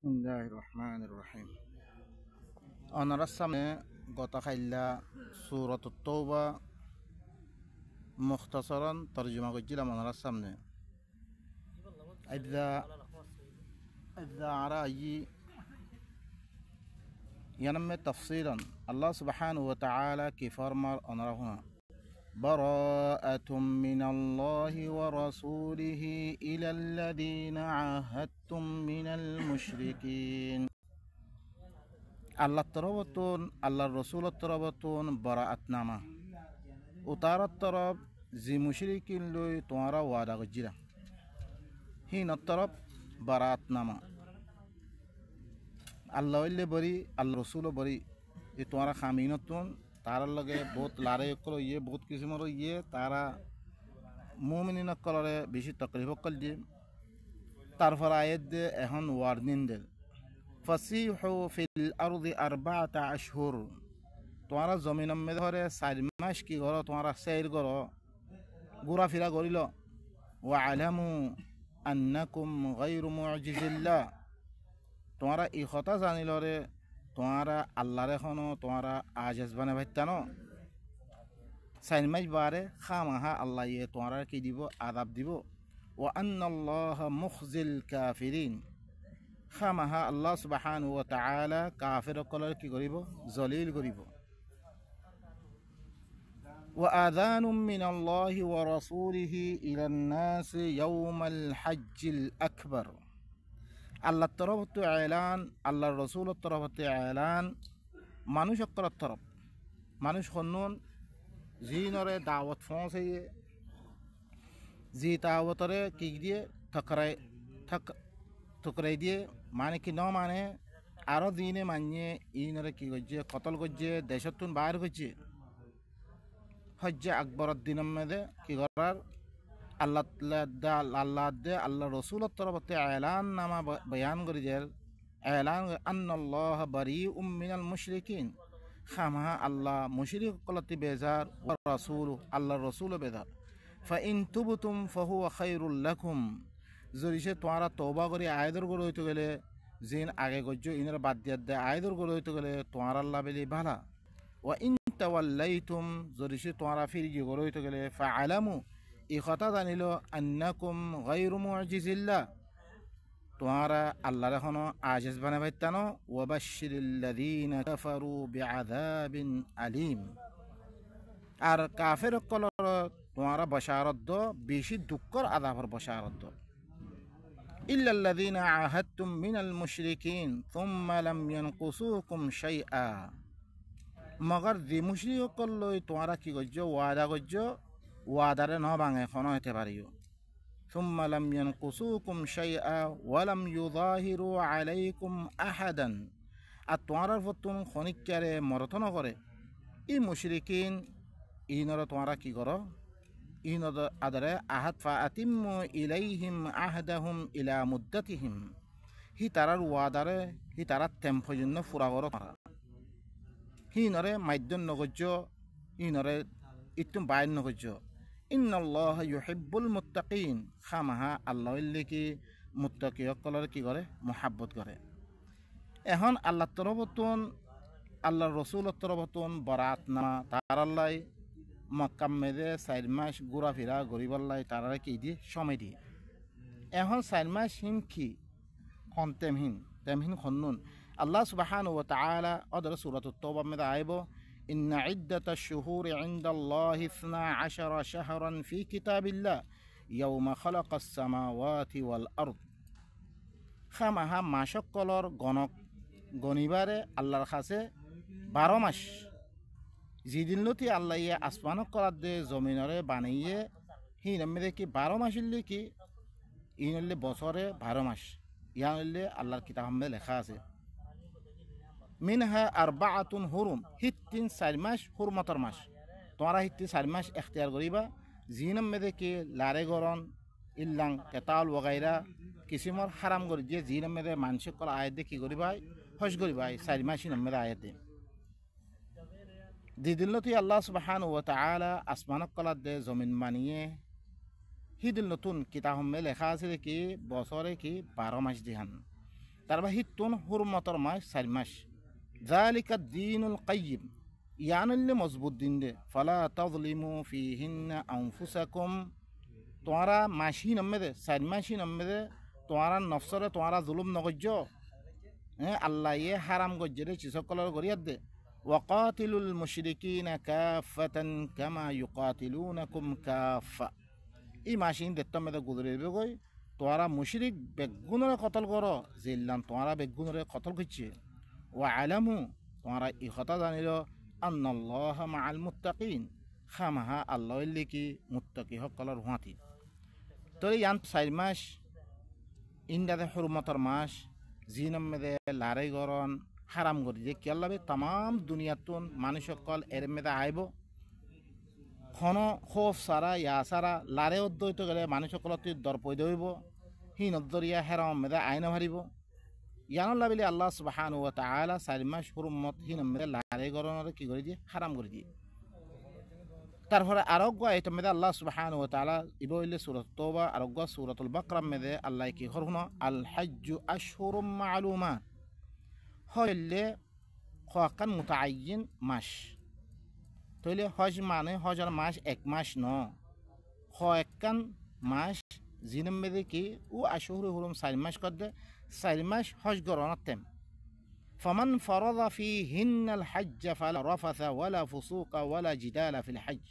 بسم الله الرحمن الرحيم. أنا رسم قطع سورة التوبة مختصرا ترجمة قجلة من رسمنا إذا عراجي ينمي تفصيلا الله سبحانه وتعالى كيف أمر أنا هنا براءة من الله ورسوله إلى الذين عاهدتم من المشركين. الله تربطون الله الرسول تربطون براءة نما وطار الطرب زي مشركين لو توارا وادا غجرا هين الطرب براءة نما الله اللي بري الرسول بري توارا خامينتون তারার লগে বহুত লড়াই করো বহুত কিসিমর তারা মুমিনিন কলরে বেশি তকলিফ কল দিয়ে তারপর আয়াত দে এখন ওয়ার্নিং দে ফাসিহু ফিল আরদি আরবাআতা আশহুর তোমরা জমিনের মধ্যে ধরে 4 মাস কি করো তোমরা সৈর করো ঘোরাফেরা করিল ওয়া আলামু আন্নাকুম গায়রু মুজিজিল্লাহ তোমরা এই কথা জানিলরে তোমরা আল্লাহর এখনো তোমরা আজাজ বানে ভাইতানো 4 মাস বারে খামাহা আল্লাহ ইয়ে তোমরা কি দিব আযাব দিব ওয়া আন্নাল্লাহা মুখজিল কাফিরিন খামাহা আল্লাহ সুবহানাহু ওয়া তাআলা কাফির কলর কি করিব জলিল করিব ওয়া আযানুম মিনাল্লাহি ওয়া রাসূলিহি ইলান নাস ইয়াউমাল হজ্জিল আকবার আল্লাহ তরফতে এলান আল্লাহর রসুলের তরফতে এলান মানুষ অক্করের তরফ মানুষ হন্নুন জিনরে দাওয়াত পৌঁছাইয়ে জি দাওয়াতরে কি দিয়ে ঠকরাই দিয়ে মানে কি ন মানে আরও দিনে মানিয়ে ইনরে কি করছে কতল করছে দেশতুন বাইর করছে হজ্জে আকবরের দিনের মধ্যে কি করার আল্লাহ রসুলের তরফতে এলান নামা বয়ান করে দেয় এলান আন্নাল্লাহ বারিউম মিনাল মুশরিকিন খামা আল্লাহ মুশরিক কলতি বেজার ওয়া রাসূল আল্লাহ রসুল বেজার ফাইন তুবতুম ফাহুয়া খায়রুল লাকুম যদি সে তোমরা তওবা করে আয়দর করে হইতে গেলে জিন আগে গজ্জ ইনার বাদ দিয়া দে আয়দর করে হইতে গেলে তোমার আল্লাহ বেলি ভালা ওয়া ইন তাওয়াল্লাইতুম যদি সে তোমরা ফিরে করে হইতে গেলে ফাআলামু এই কথা জানিল আন্নাকুম গায়রু মুজিজিল্লাহ তোমরা আল্লাহর এখনো আজিজ বানে ভাইতানো ওয়া বাশশিরিল্লাযীনা কাফারু বিআযাবিন আলীম আর কাফের কলর তোমরা বশারত দ বেশি দুঃখর আযাবের বশারত দ ইল্লাল্লাযীনা আহাদতুম মিনাল মুশরিকিন সুম্মা লাম ইয়ানকুসুকুম শাইআ মগর যে মুশরিক কলই তোমরা কি গজ্জ ওয়াদা গজ্জ ওয়াদারে ন ভাঙে এখনো হতে পারিও সুম্মা লাম ইয়ানকুসুকুম শাইআ ওয়া লাম ইউযাহিরু আলাইকুম আহাদান আর তোমরা ফতুন খনিকারে মরতন করে এই মুশরিকিন ইনরা তোমরা কি করো ইনদ আদরে আহাদ ফাআতিম্মু ইলাইহিম আহদাহুম ইলা মুদ্দাতিহিম হি তারার ওয়াদারে হি তারার টেম পর্যন্ত ফুরা করো হি নরে মাইদ্যন নগজ্য ইনরে ইতুম বাইন নগজ্য ইন্নাল্লাহ ইউহিব্বুল মুত্তাকিন খামাহা আল্লাহ কি মুত্তাকি সকলের কি করে মহাব্বত করে এখন আল্লাহ তরফতুন আল্লাহর রসুলের তরফতুন বরাত না তার আল্লাহ মক্কাম মেদে 4 মাস ঘোরাফেরা গরিবাল্লাই তারা কি দিয়ে সময় দিয়ে এখন 4 মাস হিম কি খন তেমহিন খন্নুন আল্লাহ সুবহানাহু ওয়া তাআলা অদর সূরাতুত তাওবা মেদে আইবো إن عدة الشهور عند الله 12 شهرا في كتاب الله يوم خلق السماوات والأرض খামাহা মাসকলর গণিবারে আল্লাহর কাছে 12 মাস যেদিনলতি আল্লাহ ইয়ে আসমানক করার দে জমিনরে বানাইয়ে হিনমে কি 12 মাস হইলে কি ইনলে বছরে 12 মাস ইয়ানলে আল্লাহর কিতাবে লেখা আছে মিনহা আরবাআতুন হুরুম হিত্তিন 4 মাস হুরমতর মাস তোমরা হিত্তি 4 মাস ইখতিয়ার করিবা জিনম মেদে কি লারে গরন ইল্লাং কেতাল ওগাইরা কিসিমর হারাম করে দিয়ে জিনম মেদে মানসিক করা আয়াত কি করিবা হজ করিবা 4 মাস ইনম মেদে আয়াতে দিদিল্লতি আল্লাহ সুবহানাহু ওয়া তাআলা আসমানক কলা দে জমিন মানিয়ে হিদিল নতুন কিতাব লেখা আছে কি বছরে কি 12 মাস দিহান তারপর হিতুন হুরমতর মাস 4 মাস যালিকা দ্বীনুল কাইয়্যিম ইয়ানুল্লে মজবুত দিন দে ফালা তাযলিমু ফীহিন্না আনফুসাকুম তোমরা মাসি নম্মে দে 4 মাসি নম্মে দে তোমরা নফসরে তোমরা জুলুম নগজ্য আল্লাহ ইয়ে হারাম গজ্জরে চিসকলর গরিয়াত দে ওয়াকাতিলুল মুশরিকিনা কাফাতান কামা ইউকাতিলুনাকুম কাফা এই মাসিন দেত্তমে দে গুদরে গই তোমরা মুশরিক বেগুনরে কতল করো জিল্লান তোমরা বেগুনরে কতল করছে ওয়া আলামু তোমরা ই কথা জানিল আন্নাল্লাহ মাআল মুত্তাকিন খামাহা আল্লাহ লিকি মুত্তাকি সকলের হুঁয়াতি তোর ইয়ান 4 মাস ইন্দাদে হুরমতর মাস জিনম মেদে লারে গরন হারাম করি যে কেল্লাবে তাম দুনিয়াতুন মানুষ সকল এর মেদে আইব খন খোফ সারা ইয়া সারা লারে অদ্বৈত গেলে মানুষ সকল দর পৈদ হইব হিন অদ্দরিয়া হেরাম মেদে আইন হারিব ইয়ানুল্লাহ বিলি আল্লাহ সুবহানাহু ওয়া তাআলা 4 মাস হুরমত হিনম মেদে লারে গরনের কি করে দিয়ে হারাম করে দিয়ে তারপরে আরোগ্য আইটেম মেদে আল্লাহ সুবহানাহু ওয়া তাআলা ইবইলে সূরাত তওবা আরোগ্য সূরাতুল বাকরা মেদে আল্লাহ কি হরহুনা আল হজ্জু আশহুরুম মা'লুমাত হইলে খাকান মুতাআয়্যিন মাস তইলে হজ মানে হজর মাস 1 মাস ন খাকান মাস জিনম মেদে কি ও আশহুরু হুরুম 4 মাস কদে 4 মাস হজ গরনাতেম فمن فرض فيهن الحج فلا رفث ولا فسوق ولا جدال في الحج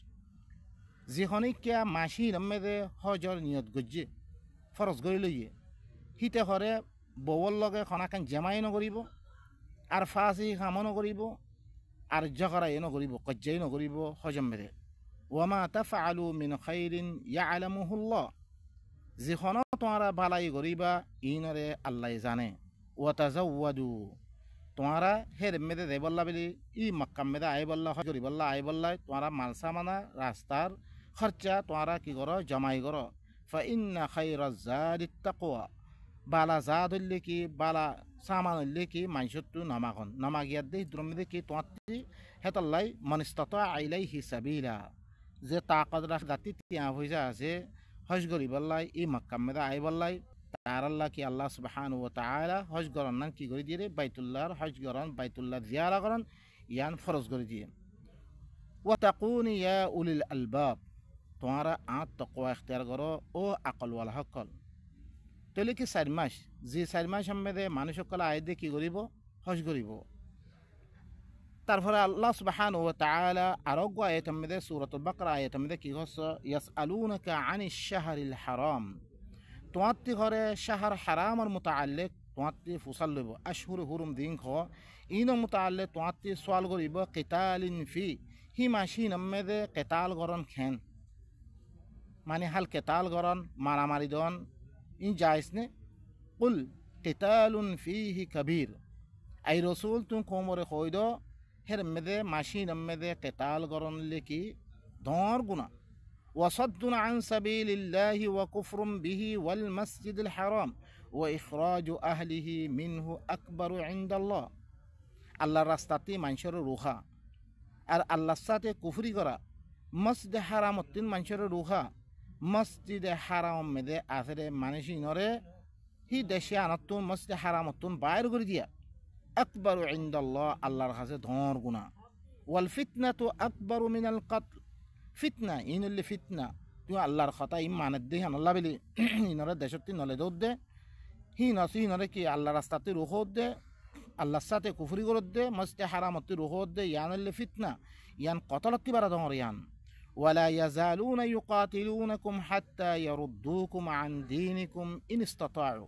জিখনিকা মাসি নমেদে হজর নিয়ত গজ্জে ফরজ গরি লইয়ে হিতে হরে বউর লগে খনাকান জামাই নকরিব আর ফাসি কামো নকরিব আর জগরাই নকরিব কজ্জাই নকরিব হজম মেদে ওয়ামা তাফআলু মিন খাইরিন ইয়ালামুহুল্লাহ জিখন তোমরা বালাই করিবা ইনরে আল্লাহ জানে ওয়াতাজাওয়াদু তোমরা হের মেদে দেবল্লা বলি ই Mecca মেদে I Balla Hodge করিবল্লা I বল্লাই তোমরা মালসা মানা রাস্তার খরচা তোমরা কি করো জমাই করো ফাইন্না খাইরাজ জাদিত তাকওয়া বালা জাদ হইলে কি বালা সামান হইলে কি মাইসত্তু নামাখন নামাগিয়াত দে দ্রমিদে কি তোয়াতি হেতাল্লাই মনিস্তাতা আইলাইহি সাবিলা যে তাকাত রাখ জাতি তিয়া হইজা আছে হজ করিবল্লাই ই মক্কা মেদে আই বল্লাই তার আল্লাহ কি আল্লাহ সুবহানাহু ওয়া তাআলা হজ গরন না কি করে দিয়ে বাইতুল্লাহর হজ গরন বাইতুল্লাহ জিয়ারা গরন ইয়ান ফরজ করে দিয়ে ওয়া তাকুনি ইয়া উলিল আলবাব তোমরা আত তাকওয়া ইখতিয়ার করো ও আকল ওয়ালা হকল তলে কি 4 মাস যে 4 মাস মধ্যে মানুষ সকল আইদে কি করিব হজ করিব তারপরে আল্লাহ সুবহানাহু ওয়া তাআলা আরোগ্য আয়াতের মধ্যে সূরাতুল বাকরা আয়াতের মধ্যে কি হচ্ছে ইয়াসআলুনাকা আনিশ শাহরিল হারাম তোয়াত্তি ঘরে শাহর হারামর মুতাআল্লিক তোয়াত্তি ফুসাল লইব আশহুর হুরুম দিন খ ইন মুতাআল্লিক তোয়াত্তি সওয়াল করিব কিতালিন ফি হি মাসি নমেদে কিতাল গরন খেন মানে হাল কিতাল গরন মারামারি দন ইন জায়েজ নে কুল কিতালুন ফিহি কাবীর আই রাসূল তুম কোমরে কইদ হের মেদে মাসি নমেদে কিতাল গরন লেকি দর গুনাহ وصد عن سبيل الله وكفر به والمسجد الحرام وإخراج أهله منه أكبر عند الله الله راستاتي منشر روحا আর আল্লাহর সাথে কুফরি করা মসজিদে হারামতিন মানুষের রুহা মসজিদে হারাম মেদে আসরে মানুষই নরে হি দেশে আনতুন মসজিদে হারামতুন বাইর করে দিয়া আকবরু ইনদাল্লাহ আল্লাহর কাছে ধর গুনাহ ওয়াল ফিতনাতু আকবরু মিনাল কতল ফিতনা ইনুল্লি ফিতনা তুই আল্লাহর কথা ইমানের দে আল্লাহ বলি ইনরে দেশত্তি নলে দৌদ দে হি নসি ইনরে কি আল্লাহ রাস্তাতে রুহ দে আল্লাহর সাথে কুফরি করে দে মসজিদে হারামতি রুহ দে ইয়ানুল্লি ফিতনা ইয়ান কতলতি বারা দর ইয়ান ওয়ালা ইয়াজালুনা ইউকাতিলুনাকুম হাত্তা ইয়ারুদ্দুকুম আন দীনিকুম ইন ইসতাতাউ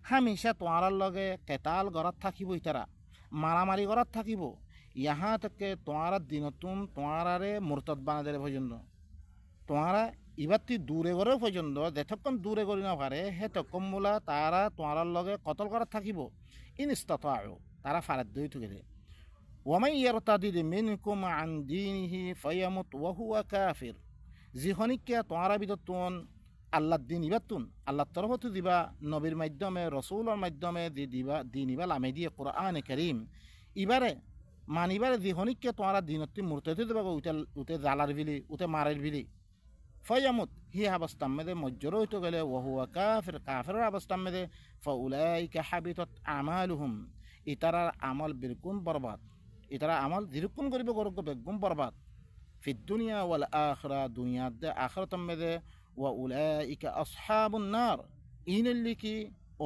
হামেশা তোমার লগে কেতাল গরাত থাকিব ইতারা মারামারি গরাত থাকিব यहाँ तक के तुम्हारा दिनतुम तुम्हारे मुर्तद बाना दिले पर्यন্ত तुम्हारा इबाती दूरे करे पर्यন্ত যেতক্ষণ দূরে করি না পারে হেতক্ষণ মোলা তারা তোমার লগে কতল করা থাকিব ইন ইসতাতাউ তারা ফারাদ দুই তুগেলে ওয়ামাই ইয়ারতাদিদ মিনকুম আন দীনিহি ফায়ামুত ওয়া হুয়া কাফির জিহনিকে তোমার বিদতুন আল্লাহর দিন ইবাতুন আল্লাহর তরফত দিবা নবীর মাধ্যমে রাসূলের মাধ্যমে দিবা দিন ইবা লামে দিয়ে কোরআনে কারীম ইবারে মানিবারে জিহনিককে তোমার দিনতি মুরতাদি দেবা উতে জালার বিলি উতে মারের বিলি ফয়ামুত হি অবস্থার মধ্যে মজ্জর হইতে গেলে ওহুয়া কাফির কাফিরের অবস্থার মধ্যে ফাউলাইকা হাবিতাত আমালুহুম ইতারার আমল বিরকুন বরবাদ ইতারা আমল দিরকুন করিব গরক বেগুম বরবাদ ফিদ দুনিয়া ওয়াল আখিরা দুনিয়াত দে আখিরাতাম মধ্যে ওয়া উলাইকা আসহাবুন নার ইনল্লিকি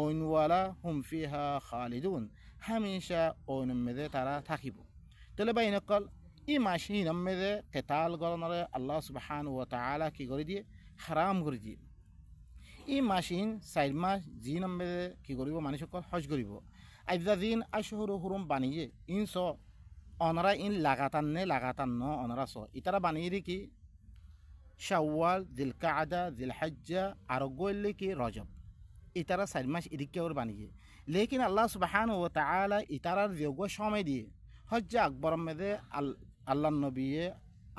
ওইনওয়ালা হুম ফিহা খালিদুন হামেশা ওইনের মধ্যে তারা থাকিব তাহলে বাই নকল ই মাসিনের মধ্যে কেতাল গরনরে আল্লাহ সুবহানাহু ওয়া তাআলা কি করে দিয়ে হারাম করে দিয়ে ই মাসিন 4 মাস জিনের মধ্যে কি করিব মানুষ সকল হজ করিব আইজা দিন আশহুরু হুরুম বানিয়ে ইন স অনরা ইন লাগাতার ন অনরা স ইতারা বানিয়ে কি শাওয়াল জিলকাআদা জিলহজ্জা আর গোল্লে কি রজব ইতারা 4 মাস ইদিকে ওর বানিয়ে লেকিন আল্লাহ সুবহানাহু ওয়া তাআলা ইতারার যোগ্য সময় দিয়ে হজ্জে আকবর মধ্যে আল্লাহ নবী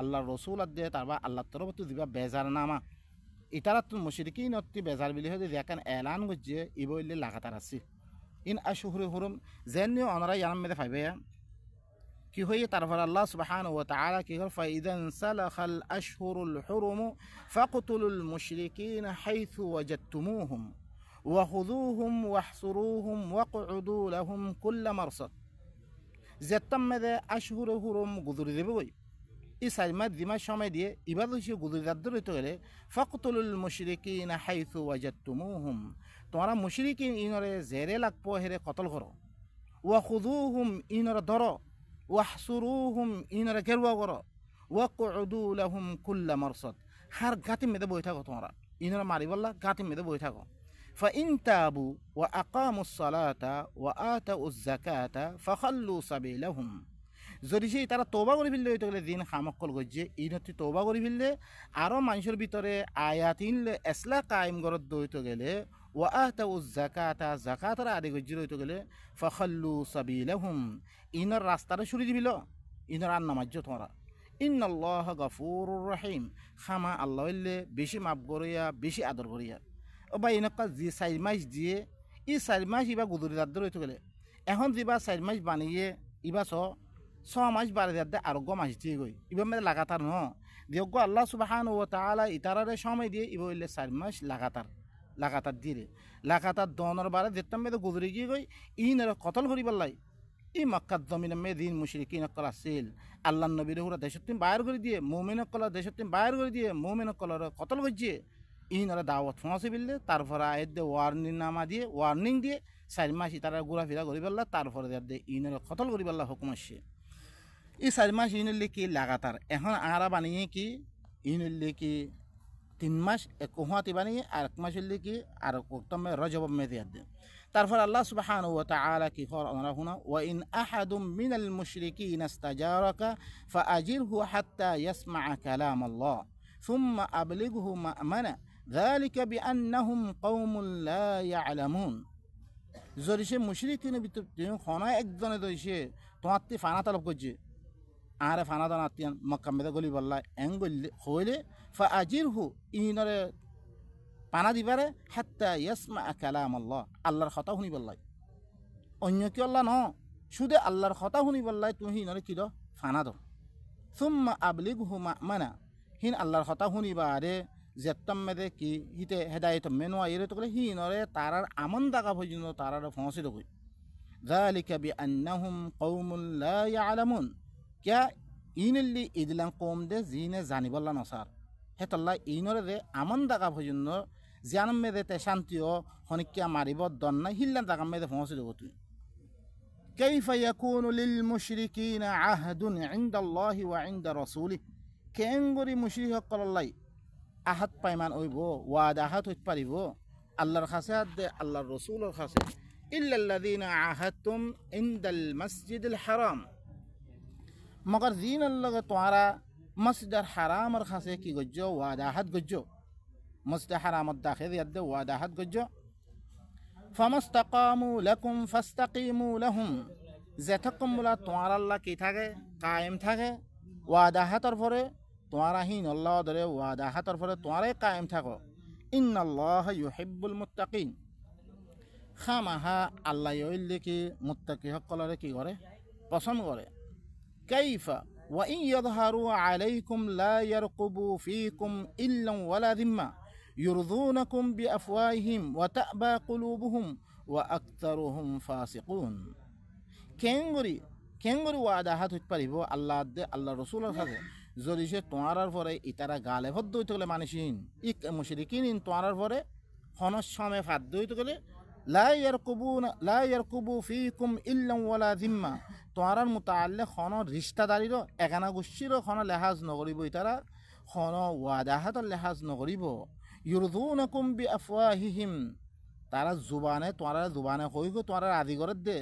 আল্লাহ রসুল আদে তারপর আল্লাহ তরফ দিবা বেজার নামা ইতারা তো মুশরিকিন অতি বেজার বিলি হয়ে দেখেন এলান গজ্জে ইবইলে লাগাতার আছে ইন আশহুরু হুরুম জেনে অনরা ইয়াম মধ্যে পাইবে কি হয়ে তারপর আল্লাহ সুবহানাহু ওয়া তাআলা কি হল ফাইদান সালাখাল আশহুরুল হুরুম ফাকতুলুল মুশরিকিন হাইথু ওয়াজাদতুমুহুম ওয়াখুযুহুম ওয়াহসুরুহুম ওয়াকউদু লাহুম কুল্লা মারসাদ যেতাম মেদে আশহুরু হুরুম গুদুরি দেবে বই ই 4 মাস দিমাস সময় দিয়ে ইবাদ হইছে গুদুরি দাদ্দর হইতে গেলে ফাকতুলুল মুশরিকিন হাইথু ওয়াজাদতুমুহুম তোমরা মুশরিকিন ইনরে জেরে লাগপো হেরে কতল করো ওয়াখুযুহুম ইনরে ধরো ওয়াহসুরুহুম ইনরে গেরুয়া করো ওয়াকউদু লাহুম কুল্লা মারসাদ হার গাতি মেদে বই থাকো তোমরা ইনরে মারিবল্লা গাতি মেদে বই থাকো فإن تابوا وأقاموا الصلاة وآتوا الزكاة فخلوا سبيلهم যদি সে তারা তওবা করে ফেললে হইতে গেলে দিন খামকল গজ্জে ইনতি তওবা করে ফেললে আরও মানুষের ভিতরে আয়াতিন এসলা কায়েম গরত হইতে গেলে ওয়া আতাউ যাকাতা যাকাতর আদি গজ্জে হইতে গেলে ফাখাল্লু সাবিলাহুম ইনর রাস্তাটা সরি দিবিল ইনর আর নামাজ্য তোমরা ইন্নাল্লাহ গফুরুর রহিম খামা আল্লাহ বেশি মাফ করিয়া বেশি আদর করিয়া ও বা এনেকা যে 4 মাস দিয়ে ই 4 মাস ইবা গুদুরি দাদ্দর হইতে গেলে এখন যেবা 4 মাস বানিয়ে ইবা 6 মাস বাড়ি দাদ্দে আরোগ্য মাস দিয়ে গই ইবা মেলে লাগাতার ন দিয়োগ্য আল্লাহ সুবহানাহু ওয়া তাআলা ইতারারে সময় দিয়ে ইবা হইলে 4 মাস লাগাতার দিয়ে লাগাতার দনর বারে যেতাম মেলে গুদুরি গিয়ে গই ইনের কতল করি বললাই ই মক্কাত জমিনে মে দিন মুশরিকিন কল আসিল আল্লাহ নবীর হুরা দেশত্তিম বাইর করে দিয়ে মুমিন কল দেশত্তিম বাইর করে দিয়ে মুমিন কলর কতল গজ্জে ইনরা দাওয়াত পৌঁছে বিললে তারপরে আয়ের দিয়ে ওয়ার্নিং দিয়ে 4 মাস তারা ঘোরাফেরা করি পেলা তারপরে দিয়ে ইনের কতল করি পেলা হুকুম আসছে এই 4 মাস ইনলে কি লাগাতার এখন আরা বানিয়ে কি ইনলে কি 3 মাস এক হুয়াতি বানিয়ে আর 1 মাস হইলে কি আর উত্তম রজব মে দিয়ে দেন তারপর আল্লাহ সুবহানাহু ওয়া তাআলা কি কর আমরা হুনা ওয়া ইন আহাদুম মিনাল মুশরিকিন ইস্তাজারাকা ফাআজিরহু হাত্তা ইয়াসমা'a কালাম আল্লাহ সুম্মা আবলিগহু মা'মানা ذلك بأنهم قوم لا يعلمون যদি সে মুশরিকিন ভিতর খনা একজনে দইছে তোমাতে ফানা তলব করছে আরে ফানা দান আতিয়ান মক্কা মেদে গলি বল্লা এঙ্গল হইলে ফাআজিরহু ইনরে পানা দিবারে হাত্তা ইয়াসমা কালাম আল্লাহ আল্লাহর কথা শুনি বল্লাই অন্য কি আল্লাহ ন শুধু আল্লাহর কথা শুনি বল্লাই তুমি ইনরে কি দ ফানা দ সুম্মা আবলিগহু মা'মানা হিন আল্লাহর কথা শুনিবা আরে যেতাম মেদে কি হিতে হেদায়ত মেনুয়া এরে তো হি নরে তারার আমন দাগা পর্যন্ত তারার পৌঁছে দেবই যালিকা বিআন্নাহুম কওমুন লা ইয়ালামুন কিয়া ইনলি ইদলাম কম দে জিনে জানিবল্লা নসার হেতল্লা ইনরে দে আমন দাগা পর্যন্ত জানম মেদে তে শান্তিও হনিকিয়া মারিব দন্না হিল্লান দাগা মেদে পৌঁছে দেব তুই কাইফা ইয়াকুনু লিল মুশরিকিনা আহদুন ইনদাল্লাহি ওয়া ইনদা রাসূলিহি কেঙ্গরি মুশরিক কল্লাই আহাত পাইমান ওইব ওয়াদ আহাত হইতে পারিব আল্লাহর কাছে দে আল্লাহর রসুলের কাছে ইল্লাল্লাযীনা আহাদতুম ইনদাল মসজিদিল হারাম মগর দিন আল্লাহ তোমরা মসজিদের হারামের কাছে কি গজ্জ ওয়াদ আহাত গজ্জ মসজিদ হারামত দাখিল ইয়াদ ওয়াদ আহাত গজ্জ ফামাস্তাকামু লাকুম ফাস্তাকিমু লাহুম যেতকম বলা তোমার আল্লাহ কি থাকে কায়েম থাকে ওয়াদ আহাতর পরে তোমারা হিন আল্লাহ ধরে ওয়াদা হাতর পরে তোমারাই কায়েম থাকো ইন্নাল্লাহ ইউহিব্বুল মুত্তাকিন খামাহা আল্লাহ ইল্লে কি মুত্তাকি সকলরে কি করে পছন্দ করে কাইফা وإن يظهروا عليكم لا يرقبوا فيكم إلا ولا ذمة يرضونكم بأفواههم وتأبى قلوبهم وأكثرهم فاسقون কেঙ্গুরি ওয়াদা হাত হইতে পারিব আল্লাহ রসুলের সাথে যদি সে তোমার পরে ইতারা গালে ভদ্র হইতে গেলে মানিসিন ইক মুশরিকিন তোমার পরে সমে ফাদ্য হইতে গেলে লা ইয়ারকুবু ফিকুম ইল্লা ওয়ালা যিম্মা তোমার মুতাআল্লিক খন রিশতাদারির একানা গোষ্ঠীর খন লেহাজ নকরিব ইতারা খন ওয়াদা হাতর লেহাজ নকরিব ইউরদুনাকুম বিআফওয়াহিহিম তারা তোমার জুবানে কইব তোমার আদি করে দে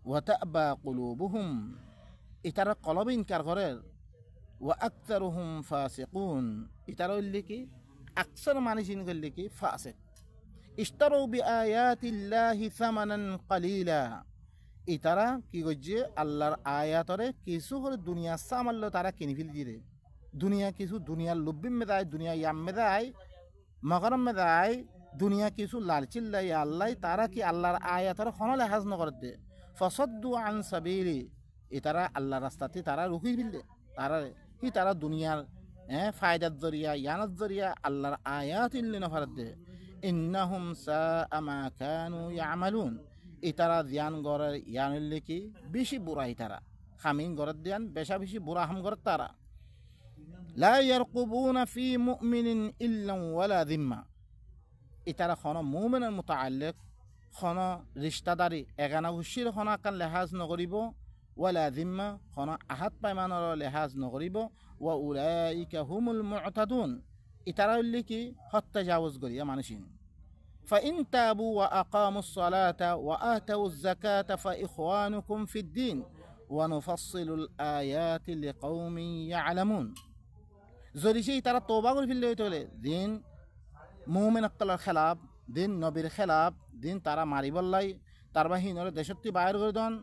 ওয়াতাবা কুলুবুহুম ইতারা কলব ইনকার করে ওয়া আকতারুহুম ফাসিকুন ইতারা হইলে কি আকসার মানিসিন করলে কি ফাসিক ইশতারু বিআয়াতিল্লাহি সামানান কালিলা ইতারা কি গজ্জে আল্লাহর আয়াতরে কিছু করে দুনিয়া সামাল্য তারা কিনে ফেল দিরে দুনিয়ার লুব্বিম মেদায় দুনিয়া ইয়াম মেদায় মগরম মেদায় দুনিয়া কিছু লালচিল্লাই আল্লাহ তারা কি আল্লাহর আয়াতরে খন লেহাজ নকর দে ফসদ্দু আন সাবিলি ইতারা আল্লাহর রাস্তাতে তারা রুখি ফেললে তারা দুনিয়ার ফায়দার জরিয়া ইয়ানার জরিয়া আল্লাহর আয়াত ইল্লি নফারত দে ইন্নাহুম সাআ মা কানু ইয়ামালুন ইতারা জ্ঞান গড়ের ইয়ান হইলে কি বেশি বুড়া ইতারা খামিন গড়ের জ্ঞান বেশি বুড়া হাম গড়ের তারা লা ইয়ারকুবুনা ফি মুমিনিন ইল্লা ওয়ালা যিম্মা ইতারা খন মুমিনের মুতাআল্লিক খন রিশতাদারি এগানা হুশির খন আকান লেহাজ নকরিব ওয়ালা যিম্মা খন আহাত পাইমানৰ লেহাজ নকরিব ওয়া উলাইকা হুমুল মুতাদুন ইতারা হইলে কি হত্যাজাওজ করিয়া মানসিন فإن تابوا وأقاموا الصلاة وآتوا الزكاة فإخوانكم في الدين ونفصل الآيات لقوم يعلمون যদি সেই তারা তওবা করে ফেললে হইতে দিন মুমিন আক্কালার খেলাফ দিন নবীর খেলাফ দিন তারা মারি বললাই তার বাহিনীর দেশত্তি বাইর করে দন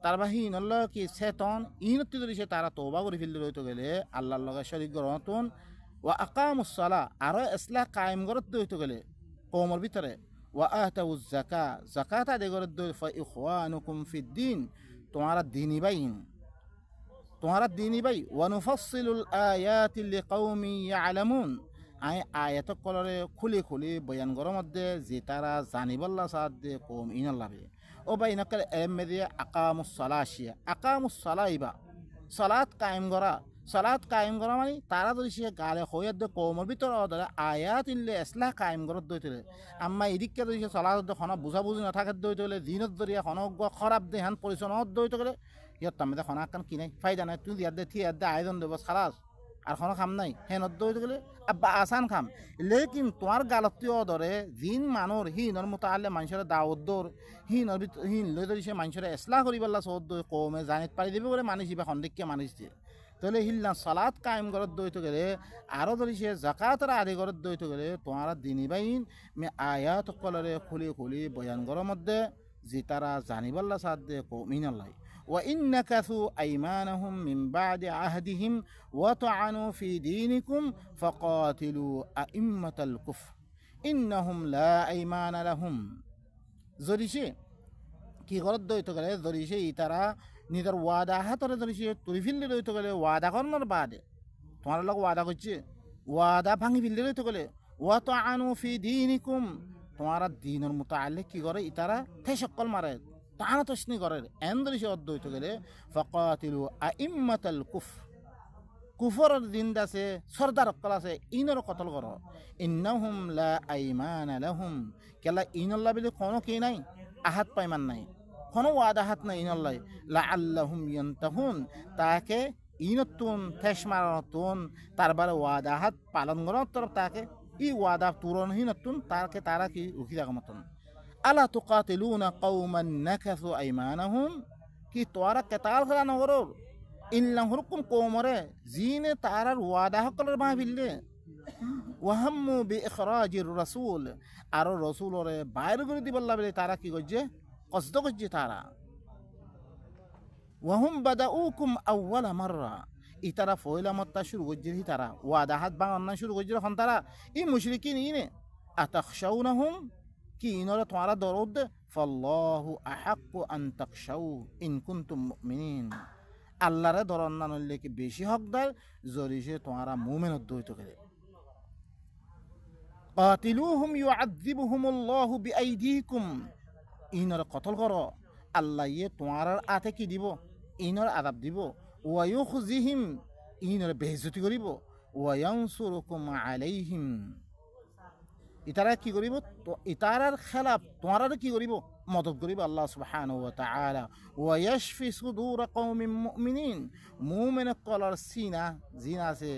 তার বাহিনীর কি চেতন ইনত্তি যদি সে তারা তওবা করে ফেললে হইতে গেলে আল্লাহর লগে শরীক গ্রহণ ওয়া আকামুস সালাহ আর ইসলাহ কায়েম করতে হইতে গেলে কওমের ভিতরে ওয়া আতাউজ যাকাত আদায় করতে ফা ইখওয়ানুকুম ফিদ্দিন তোমারা দিনী ভাই ওয়া নুফাসসিলুল আয়াতি লিকাউমি ইয়ালামুন আয়াত কলরে খুলি বয়ান করার মধ্যে যে তারা জানিবল্লা সাদ দে কওম ইনাল্লাহে ও ভাই নকল এমদে আকামুস সালাহ ইবা সালাত কায়েম করা মানে তারা যদি সে গালে হইয়ার দে কওমের ভিতরে ধরে আয়াত ইল্লে ইসলাহ কায়েম করত দইতলে আম্মা এদিকে যদি সে সালাত খন বুঝাবুঝি না থাকে দইতলে দিনত জরিয়া খন খারাপ দে হান পরিচয় দইতলে ইয়াত তামে খন আকান কি নাই ফায়দা নাই তুই দিয়ার দে থিয়ার দে আয়োজন দেব খালাস আর কোনো খাম নাই হেনত দইতে গেলে আব্বা আসান খাম লেকিন তোমার গালতীয় ধরে জিন মানুর হিনর মুতাআল্লে মানুষের দাওয়াত দর হিন লই ধরি সে মানুষের ইসলাহ করিবাল্লা সদ কওমে জানিত পারি দিবে বলে মানুষ ইবা খন্দিককে মানুষ দিয়ে তাহলে হিল্লা সালাত কায়েম করত দইতে গেলে আরও ধরি সে জাকাতর আদি করত দইতে গেলে তোমারা দিনী বাইন মে আয়াত কলরে খুলি বয়ান করার মধ্যে যে তারা জানিবাল্লা সাদ দে কওমিনাল্লাহ وإن نكثوا أيمانهم من بعد عهدهم وطعنوا في دينكم فقاتلوا أئمة الكفر إنهم لا أيمان لهم জরিসে কি করত দইতে গেলে জরিসে ইতারা নিজের ওয়াদা হাতরে জরিসে তুই ফিল্লে দইতে গেলে ওয়াদা করার বাদে তোমার লোক ওয়াদা করছে ওয়াদা ভাঙি ফিল্লে দইতে গেলে ওয়াতাআনু ফি দীনিকুম তোমার দিনের মুতাআল্লিক কি করে ইতারা থেসকল মারে তানা তসনি করে এন্দ্র সে অদ্বৈত গেলে ফাকাতিলু আইম্মাতাল কুফরের দিন আছে সরদার অক্কল আছে ইনর কতল কর ইন্নাহুম লা আইমানা লাহুম কেলা ইনল্লাহ বলে কোনো কি নাই আহাত পাইমান নাই কোনো ওয়াদা হাত নাই ইনল্লাহ লাআল্লাহুম ইয়ান্তাহুন তাকে ইনতুন থেশমারতুন তারবারে ওয়াদা হাত পালন করার তরফ তাকে ই ওয়াদা তুরনহীনতুন তাকে তারা কি রুখি রাখা মতন আলা তুকাতিলুনা কওমান নাকাসু আইমানাহুম কি তোরা কেতাল করা নগরর ইল্লাম হুরকুম কওমরে জিনে তারার ওয়াদা হকলের মাহফিলে ওয়াহাম্মু বিইখরাজির রাসূল আর রাসূলরে বাইর করে দিবল্লা বলে তারা কি করছে কষ্ট করছে তারা ওয়াহুম বাদাউকুম আউওয়ালা মাররা ইতারা ফয়লা মত্তা শুরু করছে তারা ওয়াদা হাত ভাঙা শুরু করছে এখন তারা এই মুশরিকিন ইনে আতাখশাউনাহুম কি ইনরা তোমারা দরদ ফাল্লাহু আহাক্কু আন তাখশাউ ইন কুনতুম মুমিনিন আল্লাহরে ধরন না নইলে কি বেশি হকদার জরিসে তোমারা মুমিনত দইত করে কাতিলুহুম ইউআযিবুহুমুল্লাহু বিআইদিকুম ইনর কতল করো আল্লাহ ইয়ে তোমার আতে কি দিব ইনর আযাব দিব ওয়া ইউখজিহিম ইনর বেইজ্জতি করিব ওয়া ইয়ানসুরুকুম আলাইহিম ইতারা কি করিব তো ইতারার খেলাফ তোমার কি করিব মদত করিব আল্লাহ সুবহানাহু ওয়া তাআলা ওয়া ইয়াশফি সুদুর কওমিন মুমিনিন মুমিন কলর সিনা জিনা আছে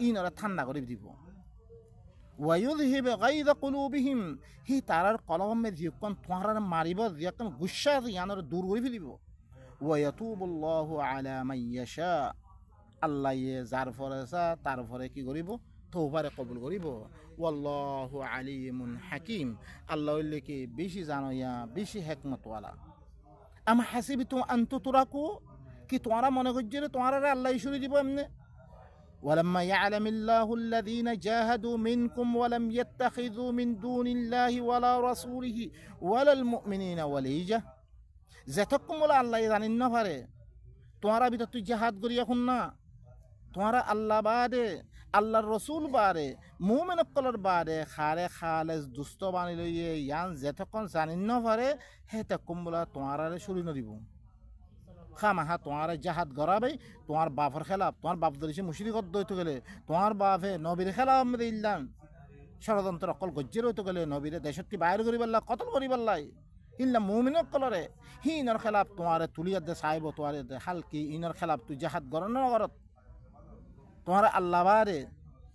ইনরা ঠান্ডা করে দিব ওয়া ইউযহিব গায়যা কুলুবিহিম হি তারার কলমে যিকন তোমার মারিব যিকন গুসা ইয়ানর দূর করে দিব ওয়া ইয়াতুবুল্লাহু আলা মান ইয়াশা আল্লাহ যার ফরেসা তার ফরে কি করিব তওবারে কবুল করিব ওয়াল্লাহু আলিমুন হাকিম আল্লাহ কি বেশি জানোয়া বেশি হিকমত ওয়ালা আম হাসিবতুম আন তুতরাকু কি তোমরা মনে করছো তোমরা আল্লাহ ইসুরি দিব এমনে ولما يعلم الله الذين جاهدوا منكم ولم يتخذوا من دون الله ولا رسوله ولا المؤمنين وليجة যতক্ষণ বলে আল্লাহ জানেন না পারে তোমরা ভিতর তুই জিহাদ করি এখন না তোমরা আল্লাহ বাদে আল্লাহর রসুল বাদে মুমিন কলর বাদে খারে খালেস দুষ্ট বানি লইয়ে ইয়ান যতক্ষণ জানেন না পারে হে তখন বলে তোমরা শুরু নদিব খামাহা তোমার জাহাদ গড়াবে তোমার বাপের খেলাফ তোমার বাপ ধরেছে মুশরিকত দইতে গেলে তোমার বাপে নবীর খেলাফ মেরে ইল্লাম ষড়যন্ত্র অকল গজ্জের হইতে গেলে নবীরে দেশত্তি বাইর করি পারলা কতল করি পারলাই ইল্লা মুমিনক কলরে হি ইনর খেলাফ তোমার তুলিয়ার দে চাইব তোমার হালকি ইনর খেলাফ তুই জাহাদ গরণ নগরত তোমার আল্লাহ বারে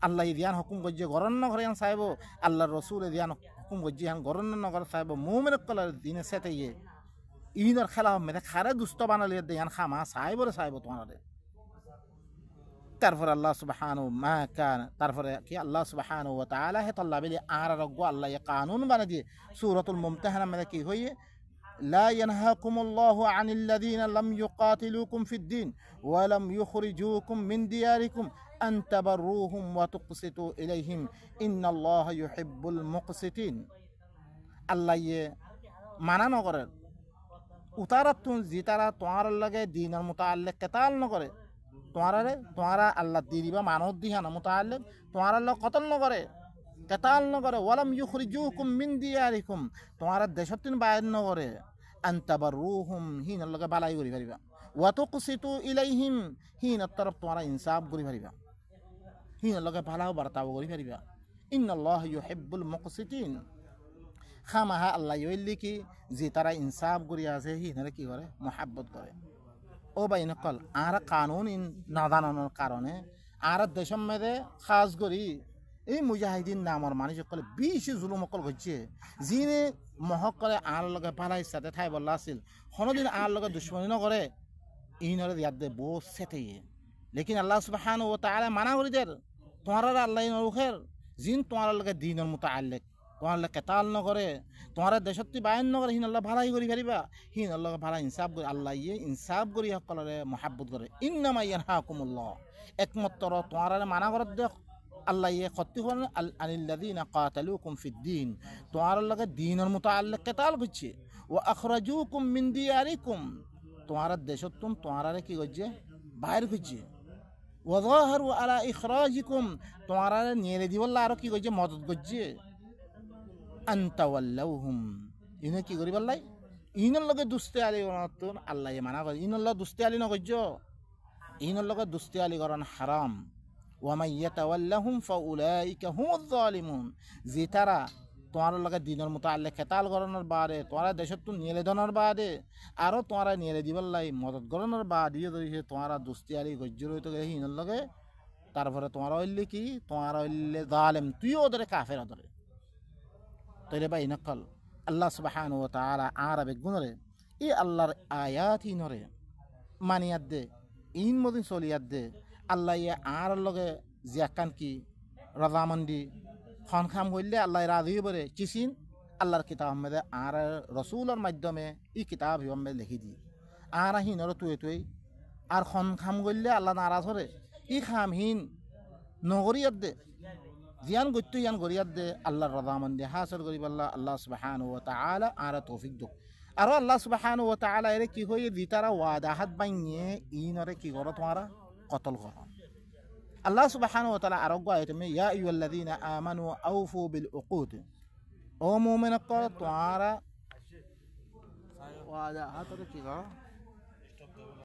আল্লাহ দিয়ান হুকুম গজ্জে গরণ নগর ইয়ান চাইব আল্লাহর রসুল দিয়ান হুকুম গজ্জে ইয়ান গরণ নগর চাইব মুমিনক কলর দিনে সেতে ইনর খেলা মেরে খারে দুষ্ট বানালে দেয়ান খামা চাইবরে চাইব তোমারে তারপরে আল্লাহ সুবহানাহু মা কান তারপরে কি আল্লাহ সুবহানাহু ওয়া তাআলা হে তাল্লা বিলি আর রগো আল্লাহ ইয়া কানুন বানা দিয়ে সূরাতুল মুমতাহানা মে কি হইয়ে লা ইয়ানহাকুমুল্লাহু আনিল লাযিনা লাম ইউকাতিলুকুম ফিদ-দীন ওয়া লাম ইউখরিজুকুম মিন দিয়ারিকুম আন তাবাররুহুম ওয়া তুকসিতু ইলাইহিম ইন্নাল্লাহা ইউহিব্বুল মুকসিতিন আল্লাহ ইয়ে মানা নগরে উতারাতুন জিতারা তোমার লাগে দিনের মুতাআল্লিক কেতাল নকরে তোমারা আল্লাহ দিবা মানব দিহানা মুতাআল্লিক তোমার আল্লাহ কতল নকরে কেতাল নকরে ওয়ালাম ইউখরিজুকুম মিন দিয়ারিকুম তোমারা দেশতিন বাইর নকরে আনতাবাররুহুম হিন লগে বালাই করি পারিবা ওয়া তুকসিতু ইলাইহিম হিন তরফ তোমারা ইনসাফ করি পারিবা হিন লগে ভালো বার্তাও করি পারিবা ইন্নাল্লাহা ইউহিব্বুল মুকসিতিন খামাহা আল্লাহ ইল্লি কি যে তারা ইনসাফ করি আছে হিনারে কি করে মহাব্বত করে ও ভাই নকল আর কানুন না জানানোর কারণে আর দেশের মেয়েদে খাস করি এই মুজাহিদিন নামর মানুষ সকলে বেশি জুলুম অকল করছে যিনি মহক করে আর লগে পালাই সাথে ঠাই বললা আছিল কোনোদিন আর লগে দুশ্মনী নকরে ইনরে ইয়াদ দে বউ সেতে লেকিন আল্লাহ সুবহানাহু ওয়া তাআলা মানা করি দের তোমার আল্লাহ নরুখের জিন তোমার লগে দিনের মুতাআল্লিক তোমার কেতাল নকরে তোমার দেশত্তি বায়ন নকরে হিন আল্লাহ ভালাই করি পারিবা হিন আল্লাহ ভালা ইনসাফ করি আল্লাহ ইয়ে ইনসাফ করি সকলরে মহাব্বত করে ইন্নামা ইয়ানহাকুমুল্লাহ একমাত্র তোমার মানা করত দেখ আল্লাহ ইয়ে ক্ষতি করেন আনিল্লাযিনা কাতালুকুম ফিদ-দীন তোমার লগে দিনের মুতাআল্লিক কেতাল করছে ওয়া আখরাজুকুম মিন দিয়ারিকুম তোমার দেশত্তুম তোমার কি করছে বাইর করছে ওয়া যাহারু আলা ইখরাজিকুম তোমার নিয়ে দিবল্লা আর কি করছে মদত করছে আনতাওয়াল্লাহুম ইনে কি করি বললাই ইনর লগে দুস্তে আলি গণতন আল্লাহ মানা করে ইনর লগে দুস্তে আলি নগজ্য ইনর লগে দুস্তে আলি গরন হারাম ওয়া মান ইয়াতাওয়াল্লাহুম ফাউলাইকা হুমুয যালিমুন যে তারা তোমার লগে দিনের মুতাআল্লিক কেতাল গরনের বাদে তোমার দেশত নিয়ে দনের বাদে আরো তোমার নিয়ে দিবল্লাই মদত গরনের বাদে ধরিছে তোমার দুস্তে আলি গজ্য রইতে গেলে ইনর লগে তারপরে তোমার হইলে কি তোমার হইলে জালেম তুইও ওদের কাফের ওদের তৈলে ভাই নকল আল্লাহ সুবহানাহু ওয়া তাআলা আরবে গুনরে এই আল্লাহর আয়াত ইনরে মানিয়াদ দে ইন মদিন চলিয়াদ দে আল্লাহ ইয়ে আর লগে জিয়াকান কি রাজামন্দি খন খাম হইলে আল্লাহ রাজি বলে চিসিন আল্লাহর কিতাব আহমেদে আর রসুলের মাধ্যমে এই কিতাব হিমে লিখি দি আর হিনর তুই আর খন খাম করলে আল্লাহ নারাজ হরে ই খামহীন নগরিয়াত দে জিয়ান গত্যু ইয়ান গরিয়াত দে আল্লাহর রাজামন্দি হাসিল করি আল্লাহ সুবহানাহু ওয়া তাআলা আর তৌফিক দুক আর আল্লাহ সুবহানাহু ওয়া তাআলা এর কি হয়ে দিতারা ওয়াদা হাত বাইয়ে ইনরে কি করো তোমারা কতল করো আল্লাহ সুবহানাহু ওয়া তাআলা আরো আয়াতে মে ইয়া আইয়ুহাল্লাযীনা আমানু আউফু বিল উকুদ ও মুমিন কো তোমারা ওয়াদা হাত কি করো